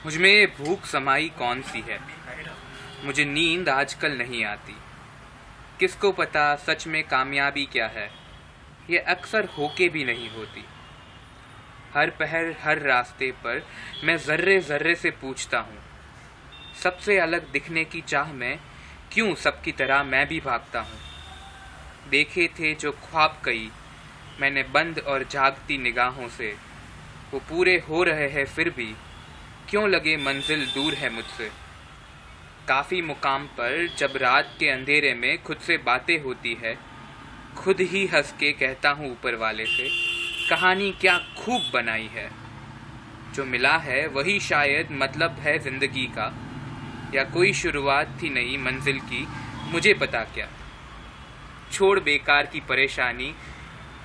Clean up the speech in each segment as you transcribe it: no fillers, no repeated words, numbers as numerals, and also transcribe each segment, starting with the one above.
मुझमें भूख समाई कौन सी है, मुझे नींद आजकल नहीं आती। किसको पता सच में कामयाबी क्या है, ये अक्सर होके भी नहीं होती। हर पहर हर रास्ते पर मैं ज़र्रे ज़र्रे से पूछता हूँ, सबसे अलग दिखने की चाह में क्यों सबकी तरह मैं भी भागता हूँ। देखे थे जो ख्वाब कई मैंने बंद और जागती निगाहों से, वो पूरे हो रहे हैं फिर भी क्यों लगे मंजिल दूर है मुझसे। काफ़ी मुकाम पर जब रात के अंधेरे में खुद से बातें होती है, खुद ही हंस के कहता हूँ ऊपर वाले से, कहानी क्या खूब बनाई है। जो मिला है वही शायद मतलब है ज़िंदगी का, या कोई शुरुआत थी नई मंजिल की, मुझे पता क्या। छोड़ बेकार की परेशानी,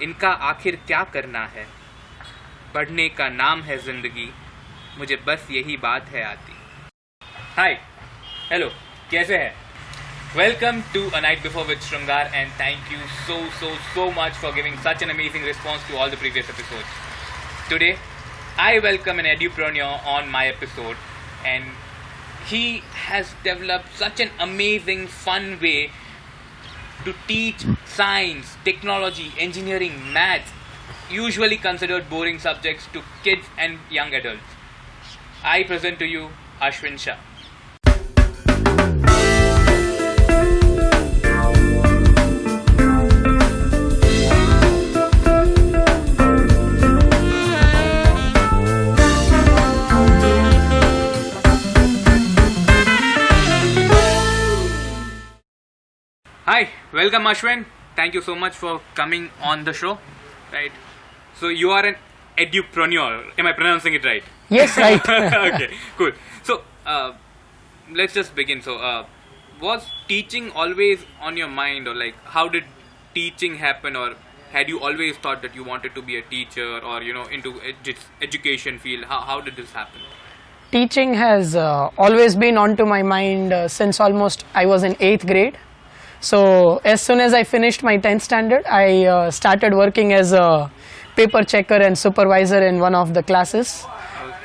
इनका आखिर क्या करना है। पढ़ने का नाम है ज़िंदगी, मुझे बस यही बात है आती। हाय, हेलो, कैसे हैं? Welcome to A Night Before with Shrungar, and thank you so much for giving such an amazing response to all the previous episodes. Today, I welcome an edupreneur on my episode, and he has developed such an amazing, fun way to teach science, technology, engineering, maths, usually considered boring subjects, to kids and young adults. I present to you Ashwin Shah. Hi, welcome Ashwin. Thank you so much for coming on the show. Right. So you are an edupreneur. Am I pronouncing it right? Yes, right. Okay, cool. So let's just begin. So was teaching always on your mind, or like how did teaching happen, or had you always thought that you wanted to be a teacher, or into education field? How did this happen? Teaching has always been onto my mind since almost I was in 8th grade. So as soon as I finished my 10th standard, I started working as a paper checker and supervisor in one of the classes.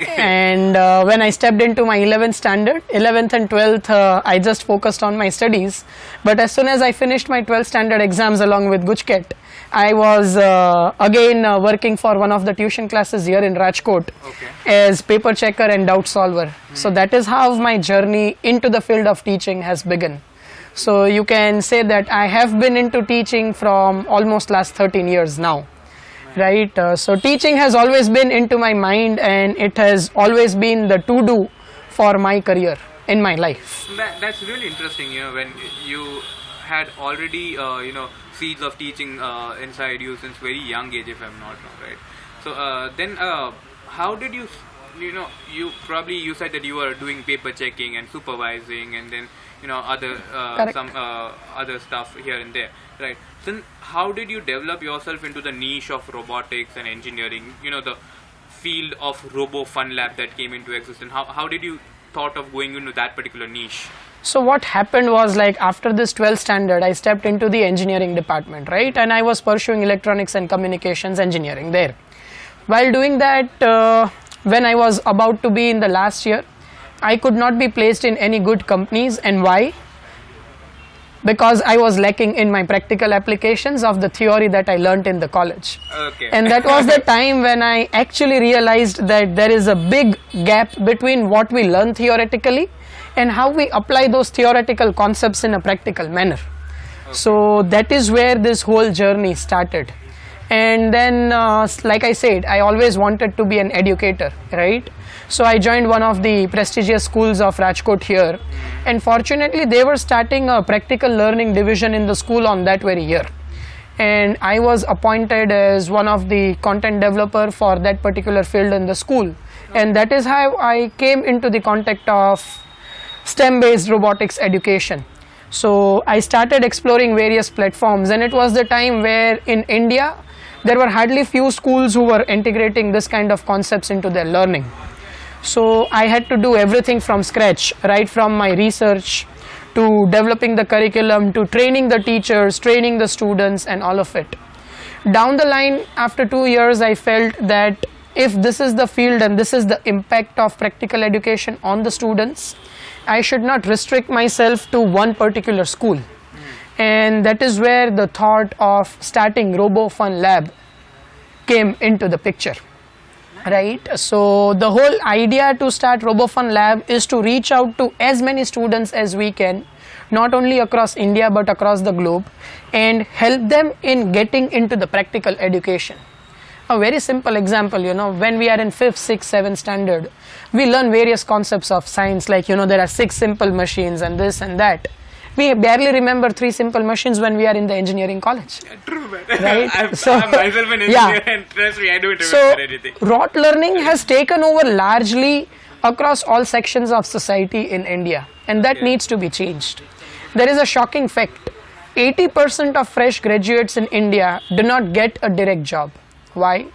Okay. And when I stepped into my 11th standard, 11th and 12th, I just focused on my studies. But as soon as I finished my 12th standard exams along with Gujket, I was again working for one of the tuition classes here in Rajkot, Okay. as paper checker and doubt solver. So that is how my journey into the field of teaching has begun. So you can say that I have been into teaching from almost last 13 years now. Right, so teaching has always been into my mind, and it has always been the to-do for my career in my life. That's really interesting. When you had already seeds of teaching inside you since very young age, if I'm not wrong, right? So then how did you you said that you were doing paper checking and supervising, and then other some other stuff here and there, right? Then how did you develop yourself into the niche of robotics and engineering, the field of Robo Fun Lab that came into existence? How did you thought of going into that particular niche? So what happened was, like, after this 12th standard, I stepped into the engineering department, right? And I was pursuing electronics and communications engineering there. While doing that, when I was about to be in the last year, I could not be placed in any good companies. And why? Because I was lacking in my practical applications of the theory that I learnt in the college. Okay. And that was the time when I actually realized that there is a big gap between what we learn theoretically and how we apply those theoretical concepts in a practical manner. Okay. So that is where this whole journey started. And then, like I said, I always wanted to be an educator, right? So I joined one of the prestigious schools of Rajkot here, and fortunately they were starting a practical learning division in the school on that very year. And I was appointed as one of the content developer for that particular field in the school. And that is how I came into the contact of STEM-based robotics education. So I started exploring various platforms, and it was the time where in India there were hardly few schools who were integrating this kind of concepts into their learning. So I had to do everything from scratch, right from my research to developing the curriculum to training the teachers, training the students, and all of it. Down the line, after 2 years, I felt that if this is the field and this is the impact of practical education on the students, I should not restrict myself to one particular school. And that is where the thought of starting RoboFun Lab came into the picture. Right, so the whole idea to start RoboFun Lab is to reach out to as many students as we can, not only across India but across the globe, and help them in getting into the practical education. A very simple example, when we are in 5th, 6th, 7th standard, we learn various concepts of science, like there are 6 simple machines and this and that. We barely remember 3 simple machines when we are in the engineering college. Yeah, true, man. Right? I'm myself an engineer, and trust me, I don't remember anything. Rote learning has taken over largely across all sections of society in India, and that needs to be changed. There is a shocking fact. 80% of fresh graduates in India do not get a direct job. Why?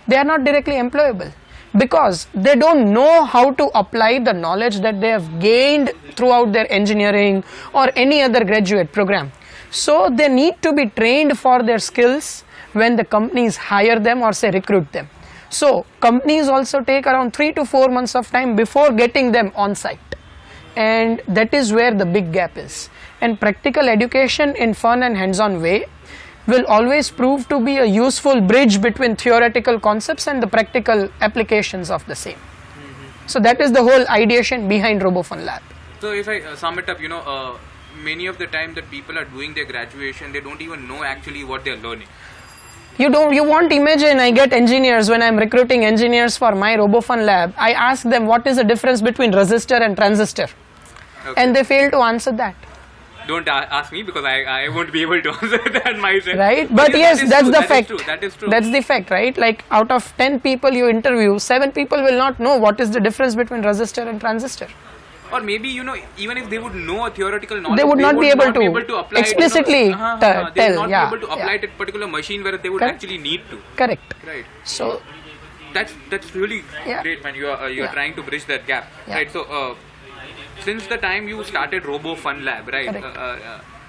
They are not directly employable. Because they don't know how to apply the knowledge that they have gained throughout their engineering or any other graduate program. So they need to be trained for their skills when the companies hire them or say recruit them. So companies also take around 3 to 4 months of time before getting them on site. And that is where the big gap is. And practical education in fun and hands-on way will always prove to be a useful bridge between theoretical concepts and the practical applications of the same. So that is the whole ideation behind RoboFun Lab. So if I sum it up, many of the time that people are doing their graduation, they don't even know actually what they're learning. You won't imagine, I get engineers when I'm recruiting engineers for my RoboFun Lab. I ask them what is the difference between resistor and transistor. Okay. And they fail to answer that. Don't ask me, because I won't be able to answer that myself. Right, but yes, that's the fact. That is true. That's the fact, right? Like out of 10 people you interview, 7 people will not know what is the difference between resistor and transistor. Or maybe, even if they would know a theoretical knowledge, they would not be able to apply explicitly it, tell. They would not be able to apply it at particular machine where they would Correct. actually need to. Correct. Right. So that's really great, man. You are trying to bridge that gap. Right. So since the time you started RoboFun Lab, right?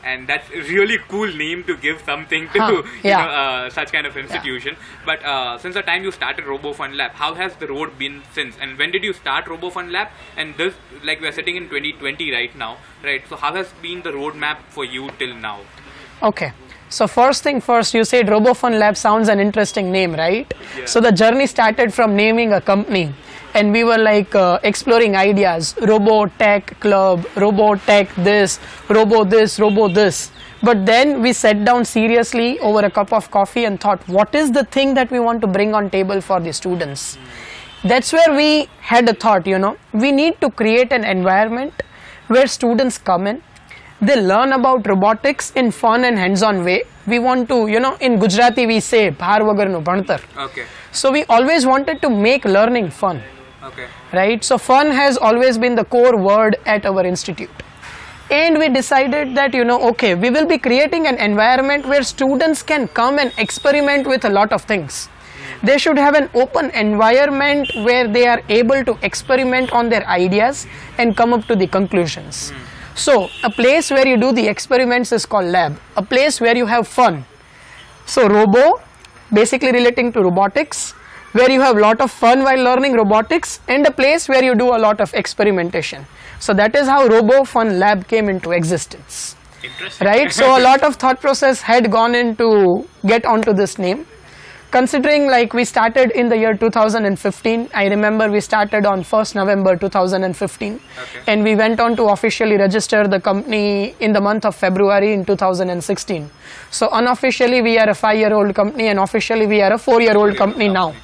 And that's a really cool name to give something to such kind of institution. But since the time you started RoboFun Lab, how has the road been since? And when did you start RoboFun Lab? And this, like, we are sitting in 2020 right now, right? So how has been the roadmap for you till now? Okay. So first thing first, you said RoboFun Lab sounds an interesting name, right? Yeah. So the journey started from naming a company. And we were like exploring ideas, Robo Tech Club, Robo Tech this, Robo this. But then we sat down seriously over a cup of coffee and thought, what is the thing that we want to bring on table for the students? That's where we had a thought, we need to create an environment where students come in, they learn about robotics in fun and hands-on way. We want to, in Gujarati we say, bhar vagarnu bhantar. Okay. So we always wanted to make learning fun. Okay. Right, so fun has always been the core word at our institute, and we decided that okay, we will be creating an environment where students can come and experiment with a lot of things. They should have an open environment where they are able to experiment on their ideas and come up to the conclusions. So a place where you do the experiments is called lab, a place where you have fun. So robo, basically relating to robotics, where you have a lot of fun while learning robotics, and a place where you do a lot of experimentation. So that is how RoboFun Lab came into existence. Interesting. Right? So a lot of thought process had gone into get onto this name. Considering like we started in the year 2015, I remember we started on 1st November 2015, and we went on to officially register the company in the month of February in 2016. So unofficially we are a 5-year-old company, and officially we are a 4-year-old company now.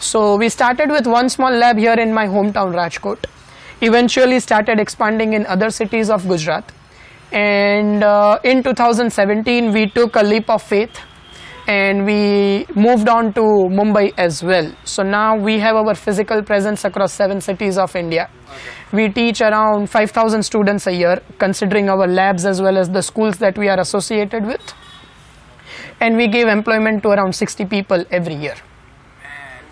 So we started with one small lab here in my hometown Rajkot, eventually started expanding in other cities of Gujarat, and in 2017 we took a leap of faith and we moved on to Mumbai as well. So now we have our physical presence across 7 cities of India. We teach around 5,000 students a year, considering our labs as well as the schools that we are associated with, and we give employment to around 60 people every year.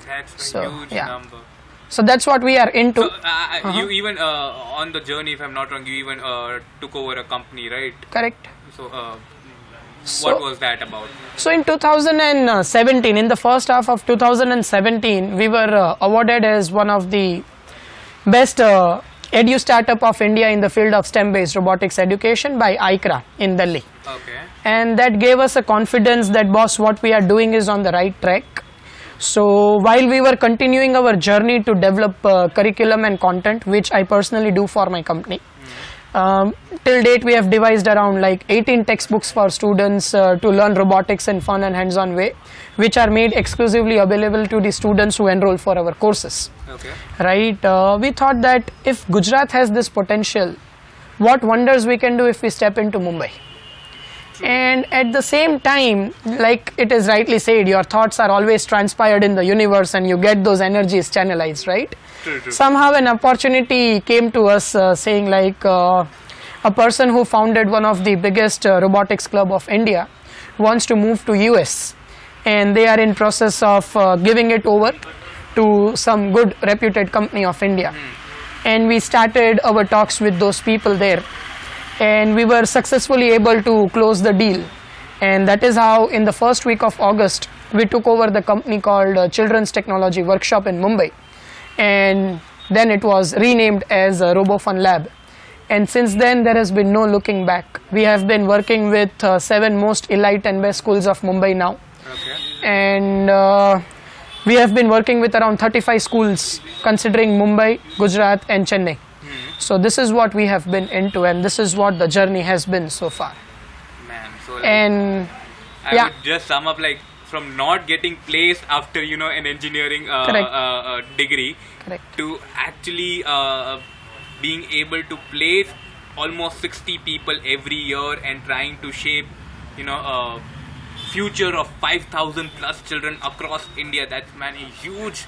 That's a huge number. So that's what we are into. So, you even on the journey, if I'm not wrong, you even took over a company, right? Correct. So what was that about? So in 2017, in the first half of 2017, we were awarded as one of the best edu startup of India in the field of STEM-based robotics education by ICRA in Delhi. Okay. And that gave us a confidence that, boss, what we are doing is on the right track. So while we were continuing our journey to develop curriculum and content, which I personally do for my company, till date we have devised around like 18 textbooks for students to learn robotics in fun and hands-on way, which are made exclusively available to the students who enroll for our courses. Okay. Right? We thought that if Gujarat has this potential, what wonders we can do if we step into Mumbai. And at the same time, like it is rightly said, your thoughts are always transpired in the universe and you get those energies channelized, right? True, true. Somehow an opportunity came to us saying like a person who founded one of the biggest robotics club of India wants to move to US, and they are in process of giving it over to some good reputed company of India. And we started our talks with those people there, and we were successfully able to close the deal. And that is how in the first week of August we took over the company called Children's Technology Workshop in Mumbai, and then it was renamed as RoboFun Lab. And since then there has been no looking back. We have been working with 7 most elite and best schools of Mumbai now. Okay. And we have been working with around 35 schools considering Mumbai, Gujarat and Chennai. So this is what we have been into, and this is what the journey has been so far. Man, so like, And I yeah. would just sum up like from not getting placed after an engineering degree Correct. to actually being able to place almost 60 people every year and trying to shape a future of 5,000 plus children across India. That's, man, a huge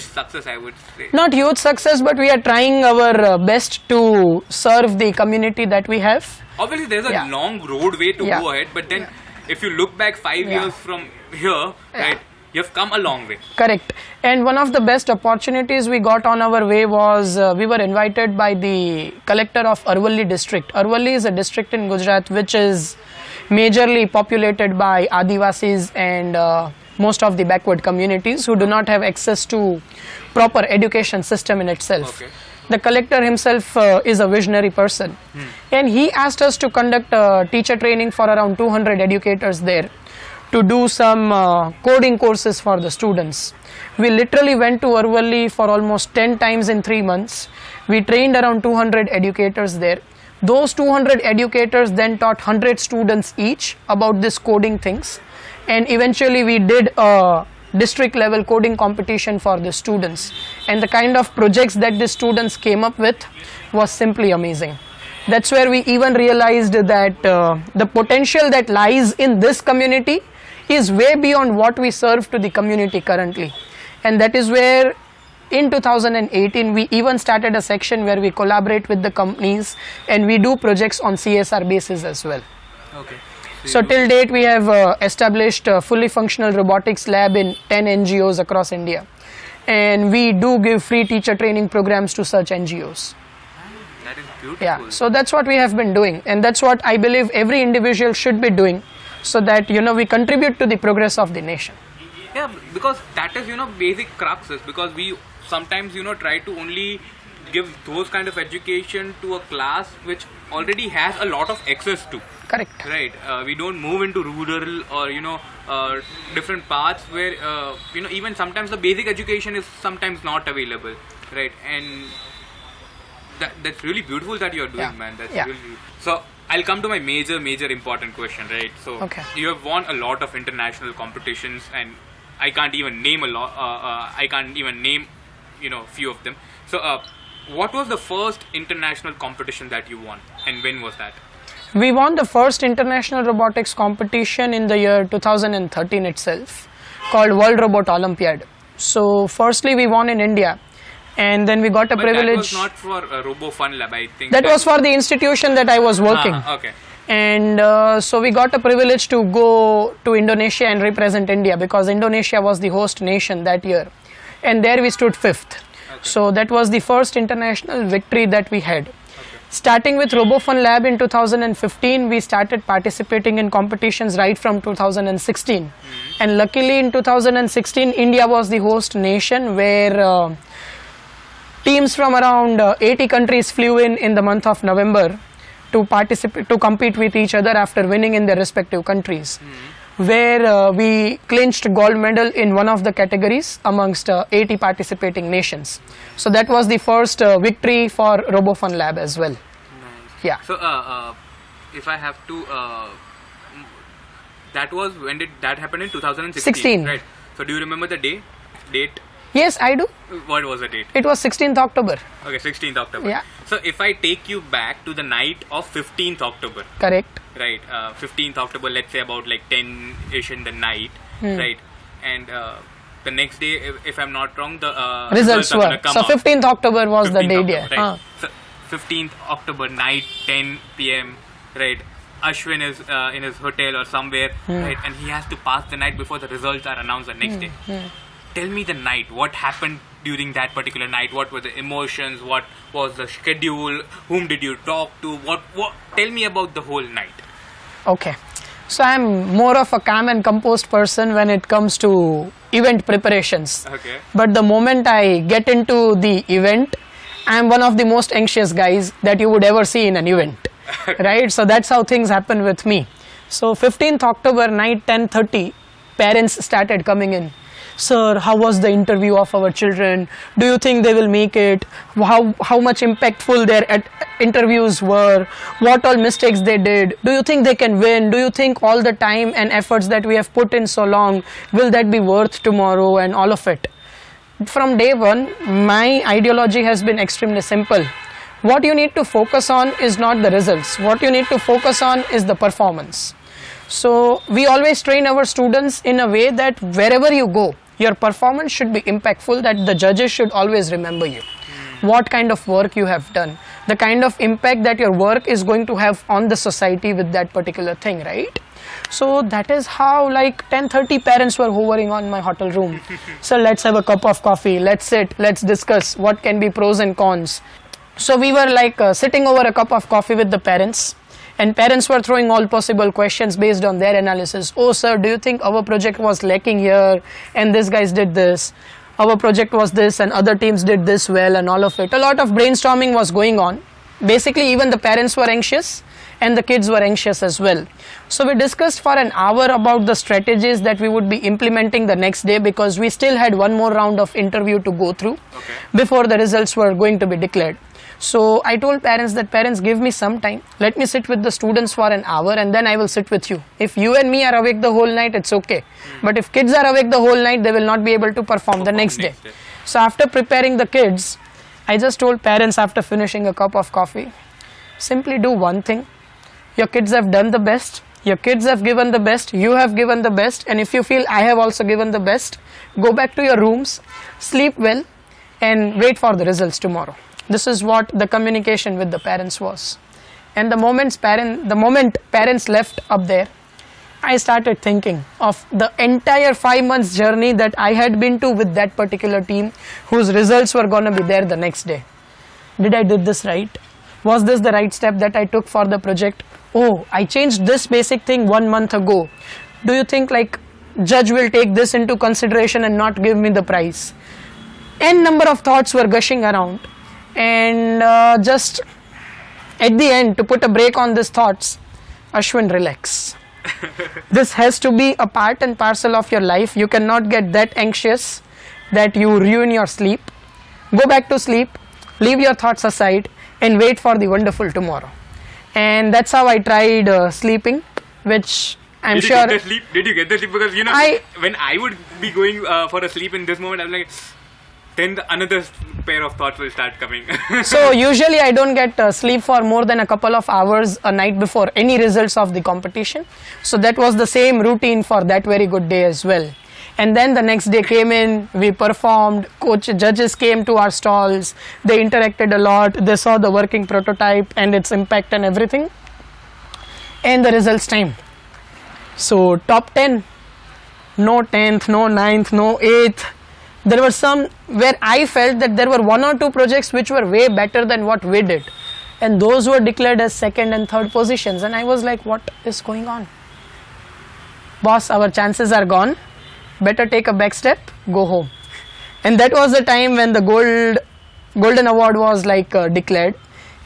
success, I would say. Not huge success, but we are trying our best to serve the community that we have. Obviously there's a Yeah. long roadway to Yeah. go ahead, but then if you look back 5 years from here, right, you have come a long way. Correct. And one of the best opportunities we got on our way was we were invited by the collector of Arvalli district. Arvalli is a district in Gujarat which is majorly populated by Adivasis and most of the backward communities who do not have access to proper education system in itself. Okay. The collector himself is a visionary person, and he asked us to conduct teacher training for around 200 educators there to do some coding courses for the students. We literally went to Arvalli for almost 10 times in 3 months. We trained around 200 educators there. Those 200 educators then taught 100 students each about this coding things, and eventually we did a district level coding competition for the students, and the kind of projects that the students came up with was simply amazing. That's where we even realized that the potential that lies in this community is way beyond what we serve to the community currently. And that is where in 2018 we even started a section where we collaborate with the companies and we do projects on CSR basis as well. Okay. So till date we have established a fully functional robotics lab in 10 NGOs across India, and we do give free teacher training programs to such NGOs. That is beautiful. Yeah, so that's what we have been doing, and that's what I believe every individual should be doing, so that we contribute to the progress of the nation. Yeah, because that is basic cruxes, because we sometimes try to only give those kind of education to a class which already has a lot of access to. Correct. Right. We don't move into rural or different paths where even sometimes the basic education is sometimes not available. Right. And that's really beautiful that you're doing, Yeah. man. That's Yeah. really. So I'll come to my major important question. Right. So Okay. you have won a lot of international competitions, and I can't even name a lot. I can't even name few of them. So what was the first international competition that you won, and when was that? We won the first international robotics competition in the year 2013 itself, called World Robot Olympiad. So firstly we won in India, and then we got a But privilege. that was not for RoboFun Lab, I think. That was for the institution that I was working. Okay. And so we got a privilege to go to Indonesia and represent India, because Indonesia was the host nation that year, and there we stood 5th. Okay. So that was the first international victory that we had. Starting with RoboFun Lab in 2015, we started participating in competitions right from 2016. And luckily in 2016, India was the host nation where teams from around 80 countries flew in the month of November to compete with each other after winning in their respective countries. Where we clinched gold medal in one of the categories amongst 80 participating nations. So that was the first victory for RoboFun Lab as well. Nice. Yeah. So, if I have to, that was when did that happen in 2016? 16. Right. So, do you remember the date? Yes, I do. What was the date? It was 16th October. Okay, 16th October. Yeah. So, if I take you back to the night of 15th October, Correct. right? 15th October, let's say about like 10-ish in the night, right? And the next day, if I'm not wrong, the Results are were. gonna come So out. 15th October was the 15th date. October, Yeah. right. So 15th October night, 10 p.m. Right. Ashwin is in his hotel or somewhere, right, and he has to pass the night before the results are announced the next day. Tell me the night. What happened during that particular night? What were the emotions? What was the schedule? Whom did you talk to? What? Tell me about the whole night. Okay. So I'm more of a calm and composed person when it comes to event preparations. Okay. But the moment I get into the event, I'm one of the most anxious guys that you would ever see in an event. Right? So that's how things happen with me. So 15th October night 10:30, parents started coming in. Sir, how was the interview of our children? Do you think they will make it? How much impactful their interviews were? What all mistakes they did? Do you think they can win? Do you think all the time and efforts that we have put in so long, will that be worth tomorrow, and all of it? From day one, my ideology has been extremely simple. What you need to focus on is not the results. What you need to focus on is the performance. So we always train our students in a way that wherever you go, your performance should be impactful, that the judges should always remember you. What kind of work you have done, the kind of impact that your work is going to have on the society with that particular thing, right? So that is how like 10:30 parents were hovering on my hotel room. So let's have a cup of coffee, let's sit, let's discuss what can be pros and cons. So we were like sitting over a cup of coffee with the parents. And parents were throwing all possible questions based on their analysis. Oh sir, do you think our project was lacking here and these guys did this? Our project was this and other teams did this well, and all of it. A lot of brainstorming was going on. Basically even the parents were anxious and the kids were anxious as well. So we discussed for an hour about the strategies that we would be implementing the next day, because we still had one more round of interview to go through before the results were going to be declared. So I told parents that, parents, give me some time, let me sit with the students for an hour and then I will sit with you. If you and me are awake the whole night, it's okay. But if kids are awake the whole night, they will not be able to perform the next day. So after preparing the kids, I just told parents after finishing a cup of coffee, simply do one thing. Your kids have done the best, your kids have given the best, you have given the best, and if you feel I have also given the best, go back to your rooms, sleep well and wait for the results tomorrow. This is what the communication with the parents was. And the moment parents left up there, I started thinking of the entire 5 months journey that I had been to with that particular team, whose results were going to be there the next day. Did I do this right? Was this the right step that I took for the project? Oh, I changed this basic thing 1 month ago. Do you think like judge will take this into consideration and not give me the prize? N number of thoughts were gushing around. And just at the end, to put a break on these thoughts, Ashwin, relax. This has to be a part and parcel of your life. You cannot get that anxious that you ruin your sleep. Go back to sleep, leave your thoughts aside and wait for the wonderful tomorrow. And that's how I tried sleeping, which I'm sure... Did you get the sleep? Because you know, when I would be going for a sleep in this moment, I'm like... then another pair of thoughts will start coming. So usually I don't get sleep for more than a couple of hours a night before any results of the competition. So that was the same routine for that very good day as well. And then the next day came in, we performed, judges came to our stalls, they interacted a lot, they saw the working prototype and its impact and everything. And the results time. So top 10, no 10th, no 9th, no 8th. There were some where I felt that there were 1 or 2 projects which were way better than what we did. and those were declared as second and third positions, and I was like, what is going on? Boss, our chances are gone, better take a back step, go home. And that was the time when the golden award was declared,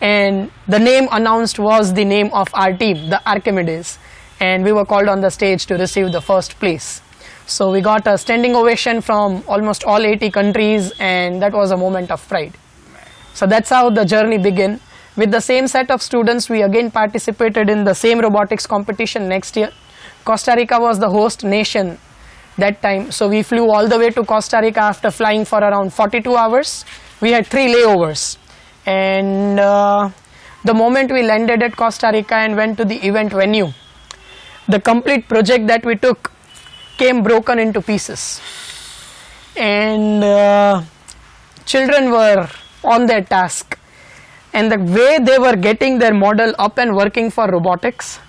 and the name announced was the name of our team, the Archimedes, and we were called on the stage to receive the first place. So we got a standing ovation from almost all 80 countries, and that was a moment of pride. So that's how the journey began. With the same set of students, we again participated in the same robotics competition next year. Costa Rica was the host nation that time, so we flew all the way to Costa Rica after flying for around 42 hours. We had 3 layovers, and the moment we landed at Costa Rica and went to the event venue, the complete project that we took came broken into pieces, and children were on their task, and the way they were getting their model up and working for robotics,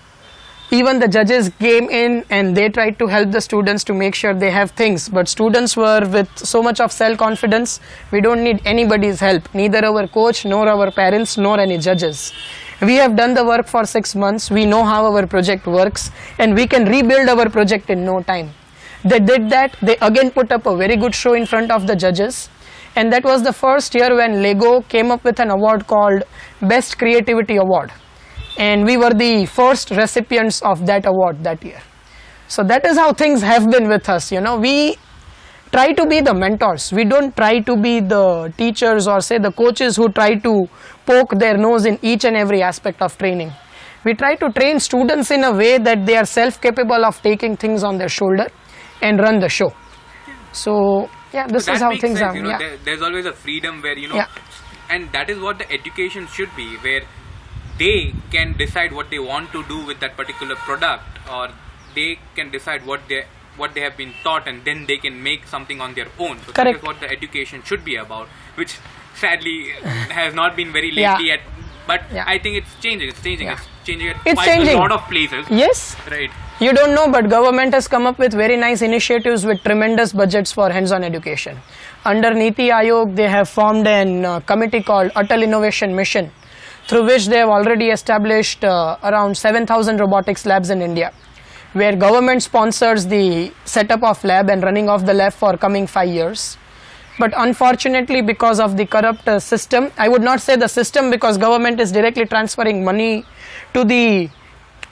even the judges came in and they tried to help the students to make sure they have things, but students were with so much of self-confidence, we don't need anybody's help, neither our coach nor our parents nor any judges. We have done the work for 6 months, we know how our project works, and we can rebuild our project in no time. They did that. They again put up a very good show in front of the judges, and that was the first year when Lego came up with an award called Best Creativity Award, and we were the first recipients of that award that year. So that is how things have been with us. We try to be the mentors. We don't try to be the teachers or say the coaches who try to poke their nose in each and every aspect of training. We try to train students in a way that they are self-capable of taking things on their shoulder and run the show. So yeah, this is how things are. There's always a freedom where Yeah. and that is what the education should be, where they can decide what they want to do with that particular product, or they can decide what they have been taught, and then they can make something on their own. So that is what the education should be about, which sadly has not been very lately Yeah. but Yeah. I think it's changing. It's changing. Yeah. It's changing at It's quite changing. a lot of places. Yes. Right. You don't know, but government has come up with very nice initiatives with tremendous budgets for hands-on education. Under Niti Aayog, they have formed a committee called Atal Innovation Mission, through which they have already established around 7,000 robotics labs in India, where government sponsors the setup of lab and running of the lab for coming 5 years. But unfortunately, because of the corrupt system, I would not say the system, because government is directly transferring money to the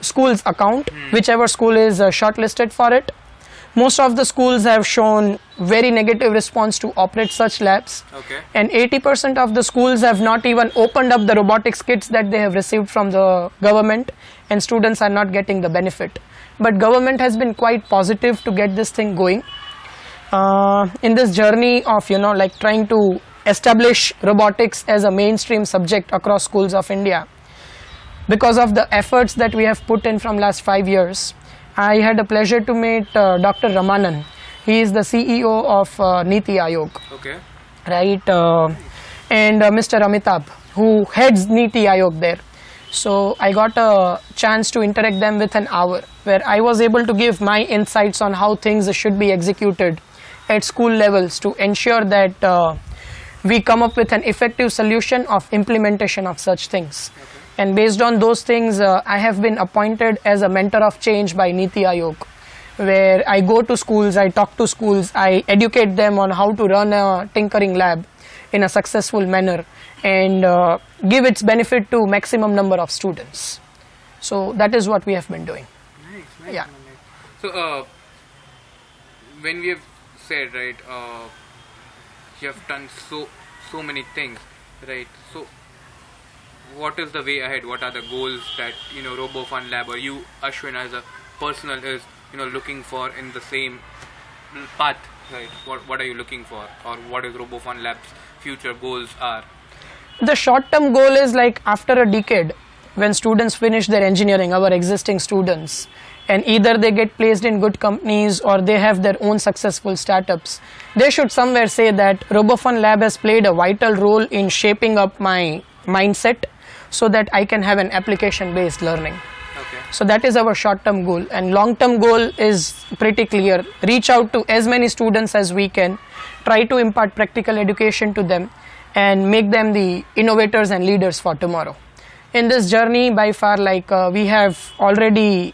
school's account, whichever school is shortlisted for it. Most of the schools have shown very negative response to operate such labs. Okay. And 80% of the schools have not even opened up the robotics kits that they have received from the government, and students are not getting the benefit. But government has been quite positive to get this thing going. In this journey of trying to establish robotics as a mainstream subject across schools of India, because of the efforts that we have put in from last 5 years, I had a pleasure to meet Dr. Ramanan. He is the CEO of Niti Aayog. Okay. Right, and Mr. Amitabh, who heads Niti Aayog there. So I got a chance to interact them with an hour, where I was able to give my insights on how things should be executed at school levels to ensure that we come up with an effective solution of implementation of such things. Okay. And based on those things, I have been appointed as a mentor of change by Niti Aayog, where I go to schools, I talk to schools, I educate them on how to run a tinkering lab in a successful manner, and give its benefit to maximum number of students. So that is what we have been doing. Nice. Yeah. So when we have said, right, you have done so many things, right? So what is the way ahead? What are the goals that RoboFun Lab, or you, Ashwin, as a personal, is looking for in the same path, right? What are you looking for, or what is RoboFun Lab's future goals are? The short-term goal is after a decade, when students finish their engineering, our existing students, and either they get placed in good companies or they have their own successful startups, they should somewhere say that RoboFun Lab has played a vital role in shaping up my mindset so that I can have an application-based learning. Okay. So that is our short-term goal, and long-term goal is pretty clear. Reach out to as many students as we can, try to impart practical education to them, and make them the innovators and leaders for tomorrow. in this journey, by far, we have already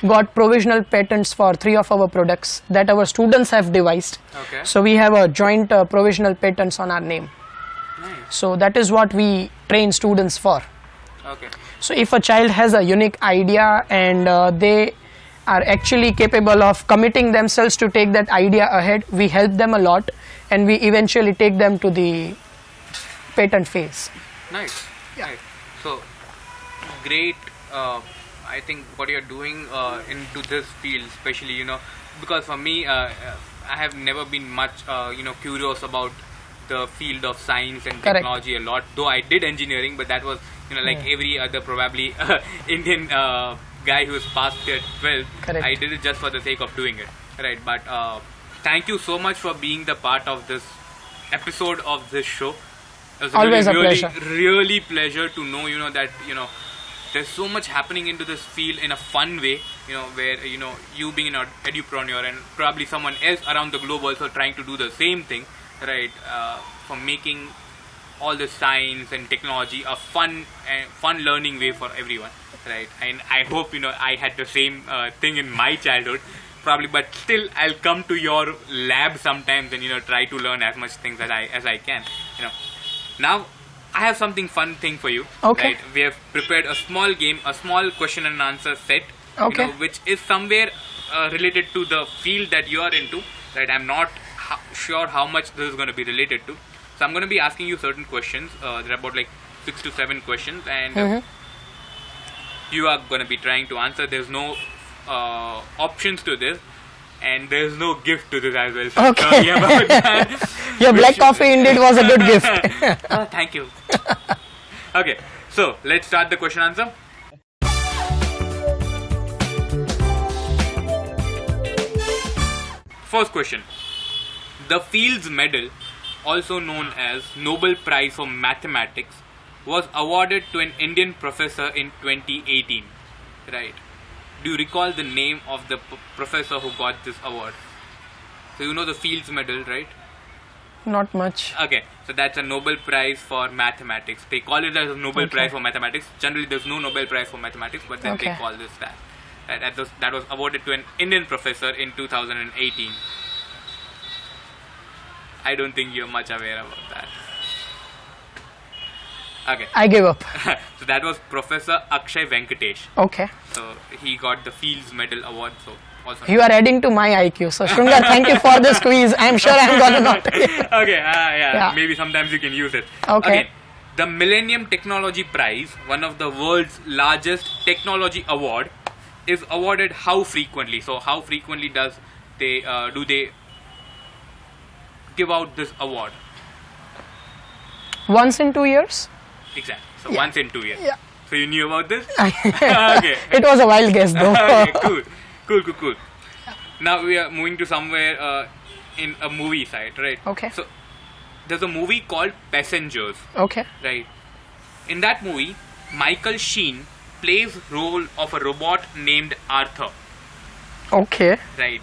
got provisional patents for 3 of our products that our students have devised. Okay. So we have a joint provisional patents on our name. Nice. So that is what we train students for. Okay. So if a child has a unique idea and they are actually capable of committing themselves to take that idea ahead, we help them a lot, and we eventually take them to the patent phase. Nice. Yeah. Nice. So, great. I think what you're doing into this field, especially, because for me, I have never been much, curious about the field of science and Correct. technology a lot. Though I did engineering, but that was, like every other probably Indian guy who was past their 12. Correct. I did it just for the sake of doing it, right? But thank you so much for being the part of this episode of this show. It was Always a really, pleasure. really pleasure to know, that there's so much happening into this field in a fun way, where you being an edupreneur and probably someone else around the globe also trying to do the same thing, right? For making all the science and technology a fun learning way for everyone, right? And I hope I had the same thing in my childhood, probably, but still I'll come to your lab sometimes and try to learn as much things as I can. Now I have something fun thing for you. Okay. Right? We have prepared a small game, a small question and answer set, Okay. which is somewhere related to the field that you are into. Right? I'm not sure how much this is going to be related to. So I'm going to be asking you certain questions. There are about 6 to 7 questions, and you are going to be trying to answer. There's no options to this, and there's no gift to this as well. So Okay. sorry about that. Your black coffee indeed was a good gift. Oh, thank you. Okay, so let's start the question answer. First question. The Fields Medal, also known as Nobel Prize for Mathematics, was awarded to an Indian professor in 2018. Right. Do you recall the name of the professor who got this award? So you know the Fields Medal, right? Not much. Okay, so that's a Nobel Prize for Mathematics. They call it as a Nobel Okay. Prize for Mathematics. Generally, there's no Nobel Prize for Mathematics, but then they Okay. call this that. That was awarded to an Indian professor in 2018. I don't think you're much aware about that. Okay, I give up. so that was Professor Akshay Venkatesh. Okay. So he got the Fields Medal Award. So also. You are adding to my IQ. So Shrungar, thank you for this quiz. I'm sure I'm gonna not. Okay, Yeah. maybe sometimes you can use it. Okay. Again, the Millennium Technology Prize, one of the world's largest technology award, is awarded how frequently? So how frequently do they give out this award? Once in 2 years? Exactly. So Yeah. once in 2 years. Yeah. So you knew about this? Okay. It was a wild guess though. Okay, cool. Now we are moving to somewhere in a movie side, right? Okay. So there's a movie called Passengers, Okay. right? In that movie, Michael Sheen plays role of a robot named Arthur, Okay. right?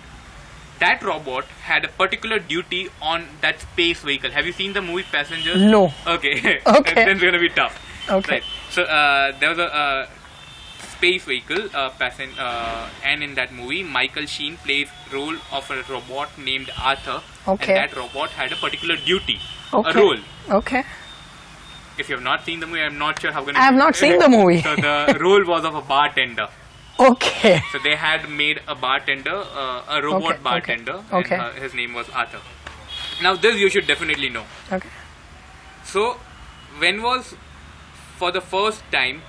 That robot had a particular duty on that space vehicle. Have you seen the movie Passengers? No. Okay. Okay. Then it's gonna be tough. Okay. Right. So there was a space vehicle, and in that movie, Michael Sheen plays role of a robot named Arthur, Okay. and that robot had a particular duty, Okay. a role. Okay. If you have not seen the movie, I'm not sure how gonna. I have not seen the movie. So the role was of a bartender. Okay. So they had made a bartender, a robot Okay, okay, bartender, okay. and his name was Arthur. Now this you should definitely know. Okay. So when was for the first time,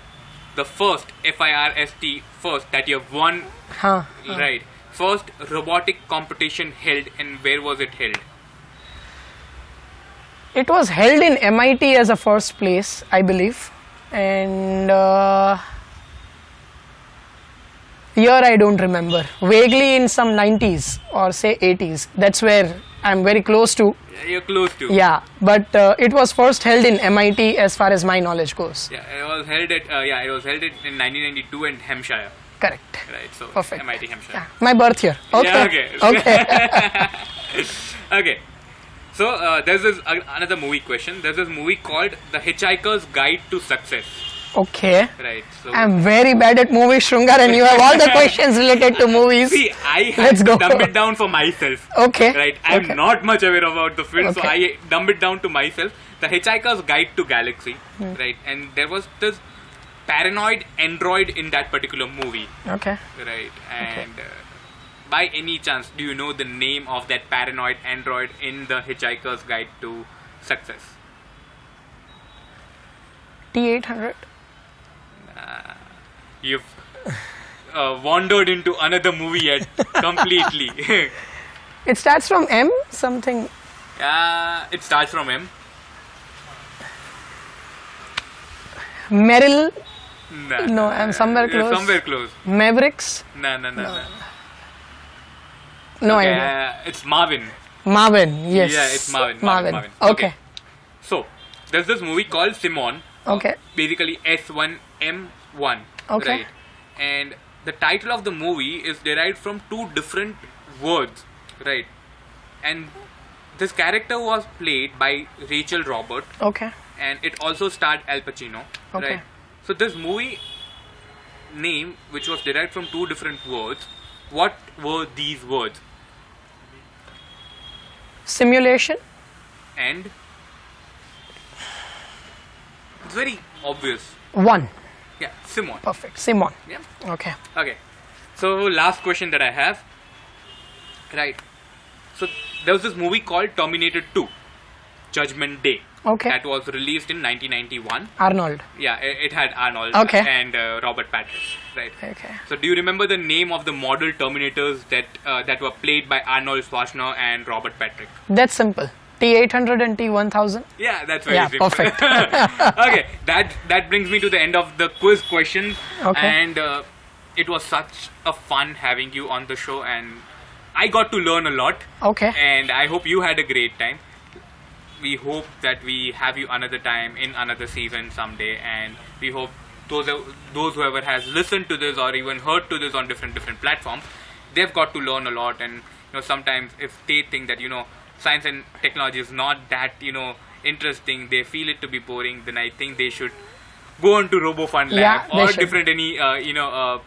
the first FIRST first that you have won, Huh. right? First robotic competition held, and where was it held? It was held in MIT as a first place, I believe, and year I don't remember. Vaguely in some 90s or say 80s. That's where I'm very close to. You're close to. Yeah, but it was first held in MIT as far as my knowledge goes. Yeah, it was held at it was held in 1992 in Hampshire, Correct. right? So Perfect. MIT Hampshire. Yeah, my birth year. Okay. Yeah, okay. Okay. Okay. So there's this another movie question. There's this movie called The Hitchhiker's Guide to Success. Okay. Right. So I'm very bad at movies, Shrungar, and you have all the questions related to movies. see, I Let's had go. to dumb it down for myself. Okay. Right. I'm Okay. not much aware about the film, so Okay. I dumb it down to myself. The Hitchhiker's Guide to Galaxy. Hmm. Right. And there was this paranoid android in that particular movie. Okay. Right. And by any chance, do you know the name of that paranoid android in the Hitchhiker's Guide to Success? T800. You've wandered into another movie yet completely. It starts from M something. It starts from M. Meryl. Nah, No, I'm somewhere you're close. Somewhere close. Mavericks. No. No Okay, idea. it's Marvin. Marvin. Yes. Yeah, it's Marvin. Marvin. Okay. So, there's this movie called Simon. Okay. Basically S1M1. Okay. Right. And the title of the movie is derived from two different words. Right. And this character was played by Rachel Robert. Okay. And it also starred Al Pacino. Okay. Right. So this movie name, which was derived from two different words, what were these words? Simulation. And it's very obvious. One. Yeah, Simon. Perfect. Simon. Yeah. Okay. Okay. So last question that I have. Right. So there was this movie called Terminator 2, Judgment Day. Okay. That was released in 1991. Arnold. Yeah, it had Arnold Okay. and Robert Patrick. Right. Okay. So do you remember the name of the model Terminators that were played by Arnold Schwarzenegger and Robert Patrick? That's simple. T800 and T1000. Yeah, that's very Yeah, simple. perfect. Okay, that brings me to the end of the quiz questions. Okay. And it was such a fun having you on the show, and I got to learn a lot. Okay. And I hope you had a great time. We hope that we have you another time in another season someday, and we hope those whoever has listened to this or even heard to this on different platforms, they've got to learn a lot. And sometimes if they think that science and technology is not that interesting, they feel it to be boring, then I think they should go on to RoboFun Lab Yeah, they or should. different any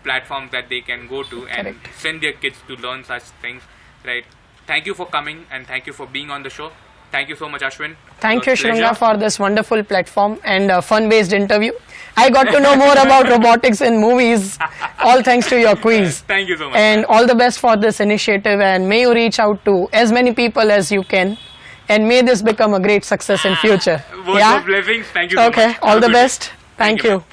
platforms that they can go to and Correct. send their kids to learn such things. Right. Thank you for coming and thank you for being on the show. Thank you so much, Ashwin. Thank It you, was a pleasure. Shrunga, for this wonderful platform and fun-based interview. I got to know more about robotics in movies, all thanks to your quiz. Thank you so much. And all the best for this initiative, and may you reach out to as many people as you can, and may this become a great success in future. Words of blessings. Thank you so much. Okay, Have all a the good day. best. Thank you. man.